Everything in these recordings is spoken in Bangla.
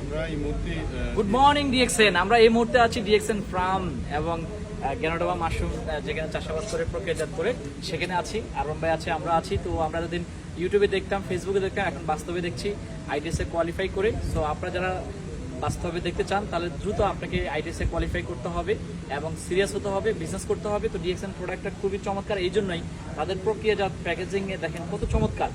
আমরা এই মুহূর্তে গুড মর্নিং ডিএক্সএন। আমরা এই মুহূর্তে আছি ডিএক্সএন ফার্ম এবং গ্যানোডোবা মাশরুম যেখানে চাষাবাদ করে প্রক্রিয়াজাত করে সেখানে আছি। আরম ভাই আছে, আমরা আছি। তো আমরা যতদিন ইউটিউবে দেখতাম, ফেসবুকে দেখতাম, এখন বাস্তবে দেখছি আইটিএস এ কোয়ালিফাই করে। সো আপনারা যারা বাস্তবে দেখতে চান তাহলে দ্রুত আপনাকে আইটিএস এ কোয়ালিফাই করতে হবে এবং সিরিয়াস হতে হবে, বিজনেস করতে হবে। তো ডিএক্সএন প্রোডাক্টটা খুবই চমৎকার, এই জন্যই তাদের প্রক্রিয়াজাত প্যাকেজিং এ দেখেন কত চমৎকার।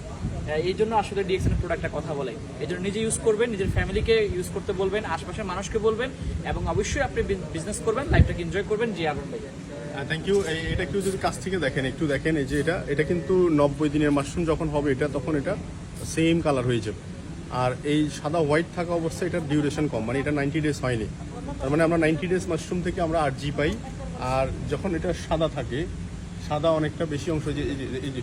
এই জন্য আসলে ডিএক্সএন প্রোডাক্টটা কথা বলে। এই জন্য নিজে ইউজ করবেন, নিজের ফ্যামিলিকে ইউজ করতে বলবেন, আশপাশের মানুষকে বলবেন এবং অবশ্যই আপনি বিজনেস করবেন, লাইফটাকে এনজয় করবেন। জি আরম ভাই, থ্যাংক ইউ। এটা একটু যদি কাছ থেকে দেখেন, একটু দেখেন, এই যে এটা কিন্তু 90 দিনের মাশরুম যখন হবে এটা, তখন এটা সেম কালার হয়ে যাবে। আর এই সাদা হোয়াইট থাকা অবস্থায় এটার ডিউরেশন কম, মানে এটা 90 ডেজ হয়নি। তার মানে আমরা 90 ডেজ মাশরুম থেকে আমরা 8G পাই। আর যখন এটা সাদা থাকে, সাদা অনেকটা বেশি অংশ, এই যে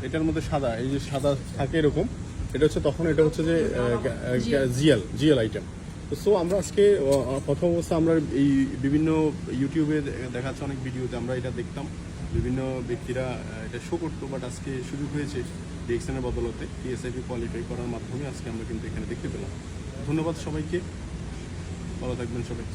এটার মধ্যে সাদা, এই যে সাদা থাকে এরকম, এটা হচ্ছে তখন এটা হচ্ছে যে জিএল আইটেম। সো আমরা আজকে প্রথম অবস্থা আমরা এই বিভিন্ন ইউটিউবে দেখাচ্ছে অনেক ভিডিওতে আমরা এটা দেখতাম, বিভিন্ন ব্যক্তিরা এটা শো করতো, বাট আজকে সুযোগ হয়েছে ডিএক্সএনের বদলতে টিএসআইপি কোয়ালিফাই করার মাধ্যমে আজকে আমরা কিন্তু এখানে দেখতে পেলাম। ধন্যবাদ সবাইকে, ভালো থাকবেন সবাই।